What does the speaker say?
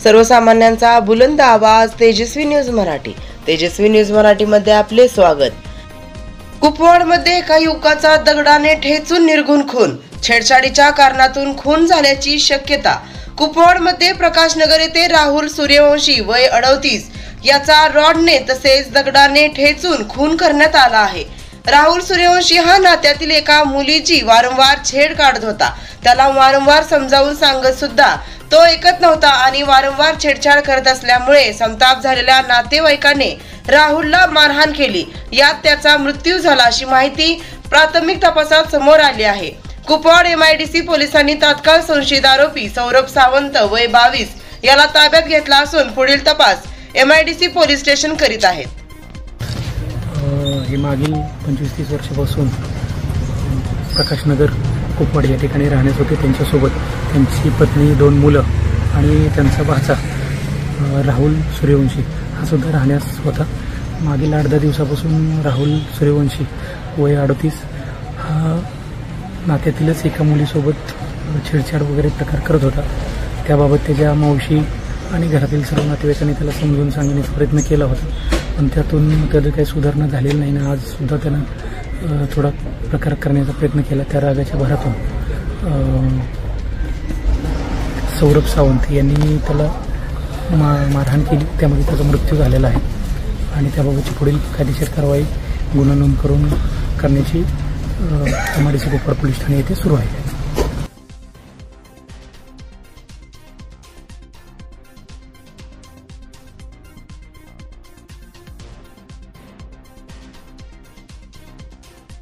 सर्वसामान्यांचा बुलंद आवाज तेजस्वी न्यूज मराठी. तेजस्वी न्यूज मराठी मध्ये आपले स्वागत. कुपवाडमध्ये एका युवकाचा दगडाने ठेचून निर्घुण खून. छेडछाडीच्या कारणातून खून झाल्याची शक्यता. कुपवाडमध्ये प्रकाशनगर येथे राहुल सूर्यवंशी वय 38 याचा रॉडने तसेच दगडाने ठेचून खून करण्यात आला आहे. राहुल सूर्यवंशी हा नात्यातील एका मुलीची वारंवार छेड काढत होता. त्याला वारंवार समजावून सांगत सुद्धा तो ऐकत नव्हता आणि वारंवार छेडछाड करत असल्यामुळे संताप झालेल्या नातेवाईकांनी राहुलला मारहाण केली. यात त्याचा मृत्यू झाला अशी माहिती प्राथमिक तपासात समोर आली आहे. कुपवाड MIDC पोलिसांनी तात्काळ संशयित आरोपी सौरभ सावंत वय 22 याला ताब्यात घेतला असून पुढील तपास MIDC पोलीस स्टेशन करीत आहेत. हे मागील 25-30 वर्षापासून प्रकाशनगर कुपवाड या ठिकाणी राहण्यात होते. त्यांच्यासोबत त्यांची पत्नी, 2 मुलं आणि त्यांचा भाचा राहुल सूर्यवंशी हा सुद्धा राहण्यास होता. मागील 8-10 दिवसापासून राहुल सूर्यवंशी वय 38 हा नात्यातीलच एका मुलीसोबत छेडछाड वगैरे प्रकार करत होता. त्याबाबत त्याच्या मावशी आणि घरातील सर्व नातेवाईकांनी त्याला समजून सांगण्याचा प्रयत्न केला होता, पण त्यातून त्याला काही सुधारणा झालेली नाही ना. आज सुद्धा त्यानं थोडा प्रकार करण्याचा प्रयत्न केला. त्या रागाच्या भरातून सौरभ सावंत यांनी त्याला मारहाण केली. त्यामध्ये त्याचा मृत्यू झालेला आहे आणि त्याबाबतची पुढील कायदेशीर कारवाई गुन्हा नोंद करण्याची MIDC कुपवाड पोलीस ठाणे येथे सुरू आहे.